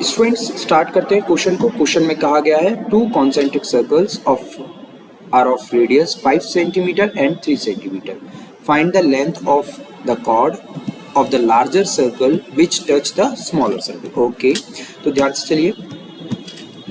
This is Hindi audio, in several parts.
स्टूडेंट्स स्टार्ट करते हैं क्वेश्चन को। क्वेश्चन में कहा गया है two concentric circles are of radius 5 centimetre and 3 centimetre. Find the length of the chord of the larger circle which touch the smaller circle. Okay, तो ध्यान से चलिए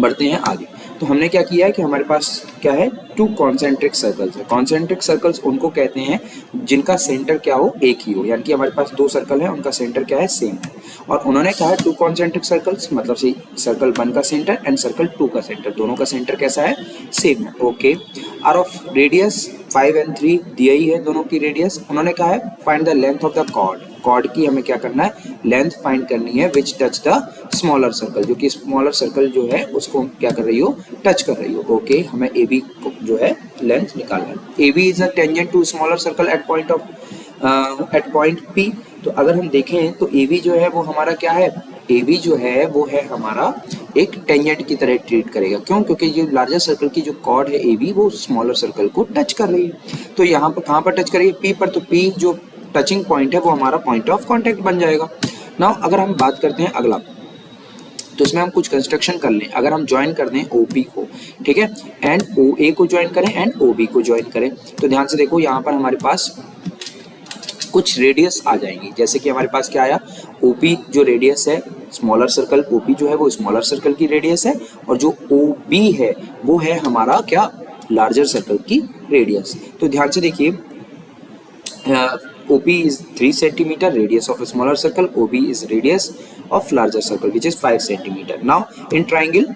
बढ़ते हैं आगे। तो हमने क्या किया है कि हमारे पास क्या है, टू कॉन्सेंट्रिक सर्कल्स है। कॉन्सेंट्रिक सर्कल्स उनको कहते हैं जिनका सेंटर क्या हो, एक ही हो, यानी कि हमारे पास दो सर्कल है, उनका सेंटर क्या है, सेम है। और उन्होंने कहा है टू कॉन्सेंट्रिक सर्कल्स, मतलब से सर्कल 1 का सेंटर एंड सर्कल 2 का सेंटर, दोनों का सेंटर कैसा है, सेम है। Okay, are of radius 5 and 3 दिया ही है दोनों की रेडियस। उन्होंने कहा है find the length of the chord, chord की हमें क्या करना है, लेंथ फाइंड करनी है which touch the smaller circle, जो कि स्मॉलर सर्कल जो है उसको क्या कर रही हो, टच कर रही हो। ओके, हमें ए बी जो है लेंथ निकालना है। A B is a tangent to smaller circle at point P. तो अगर हम देखें तो ए बी जो है वो हमारा क्या है, ए बी जो है वो है हमारा एक टेंजेंट की तरह ट्रीट करेगा। क्यों? क्योंकि ये लार्जर सर्कल की जो कॉर्ड है ए बी वो स्मॉलर सर्कल को टच कर रही है। तो यहाँ पर कहाँ पर टच करेगी, पी पर। तो पी जो टचिंग पॉइंट है वो हमारा पॉइंट ऑफ कांटेक्ट बन जाएगा। नाउ अगर हम बात करते हैं अगला, तो इसमें हम कुछ कंस्ट्रक्शन कर लें। अगर हम ज्वाइन कर दें ओ पी को, ठीक है, एंड ओ ए को ज्वाइन करें एंड ओ बी को ज्वाइन करें, तो ध्यान से देखो यहाँ पर हमारे पास कुछ रेडियस आ जाएंगी। जैसे कि हमारे पास क्या आया, ओ पी जो रेडियस है स्मॉलर सर्कल, ओ पी जो है वो स्मॉलर सर्कल की रेडियस है, और जो ओ बी है वो है हमारा क्या, लार्जर सर्कल की रेडियस। तो ध्यान से देखिए, OP is 3 centimeter, radius of a smaller circle. OB is radius of larger circle, which is 5 centimeter. Now in triangle,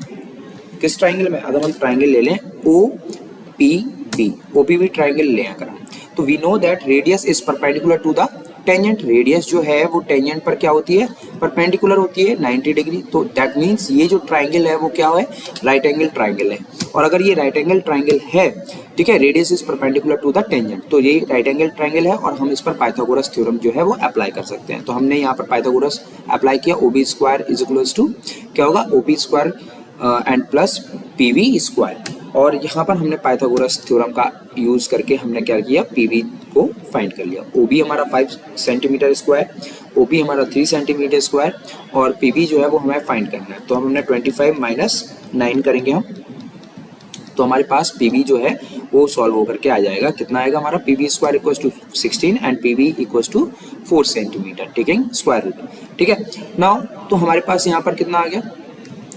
किस ट्राइंगल में, अगर हम ट्राइंगल ले लें OPB, OPB ट्राइंगल लें अगर हम, तो we know that radius is perpendicular to the tangent. Radius जो है वो टेंजेंट पर क्या होती है, परपेंडिकुलर होती है 90 डिग्री। तो दैट मीन्स ये जो ट्राइंगल है वो क्या है, राइट एंगल ट्राइंगल है। और अगर ये राइट एंगल ट्राइंगल है, ठीक है, radius is perpendicular to the tangent, तो ये राइट एंगल ट्राइंगल है और हम इस पर पाइथागोरस थ्योरम जो है वो अप्लाई कर सकते हैं। तो हमने यहाँ पर पाइथागोरस अप्लाई किया, OB square is equals to क्या होगा, OP square and plus PV square. और यहाँ पर हमने पाइथागोरस थ्योरम का यूज करके हमने क्या किया, PV को फाइंड कर लिया। OB हमारा 5 सेंटीमीटर स्क्वायर, OP हमारा 3 सेंटीमीटर स्क्वायर, और PV जो है वो हमें फाइंड करना है। तो हमने 25 माइनस 9 करेंगे हम, तो हमारे पास PV जो है वो सॉल्व होकर के आ जाएगा। कितना आएगा हमारा, PV square equals to 16 and PV equals to 4 centimetre, ठीक है, स्क्वायर रूट, ठीक है। नाउ तो हमारे पास यहाँ पर कितना आ गया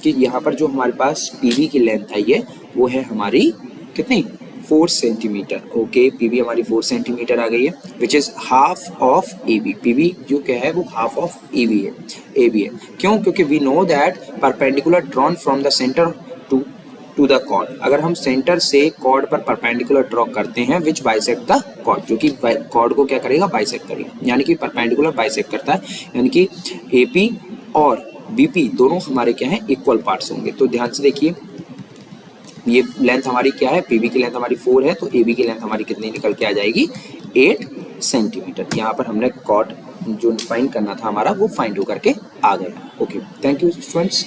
कि यहाँ पर जो हमारे पास PV की लेंथ आई है वो है हमारी कितनी, 4 सेंटीमीटर। ओके, PV हमारी 4 सेंटीमीटर आ गई है, which is half of AB। PV जो क्या है वो हाफ ऑफ AB है। क्यों? क्योंकि we know that perpendicular drawn from the centre to the chord. अगर हम सेंटर से कॉर्ड पर परपेंडिकुलर ड्रॉ करते हैं विच बाइसेक्ट द कॉर्ड, जो कि कॉर्ड को क्या करेगा, बाइसेक्ट करेगा, यानी कि परपेंडिकुलर बाइसेक्ट करता है, यानी कि AP और BP दोनों हमारे क्या है, इक्वल पार्ट्स होंगे। तो ध्यान से देखिए, ये लेंथ हमारी क्या है, PV की लेंथ हमारी 4 है, तो AB की लेंथ हमारी कितनी निकल के आ जाएगी, 8 सेंटीमीटर। यहाँ पर हमने कॉर्ड जो फाइंड करना था हमारा वो फाइंड होकर के आ गया। Okay, thank you students.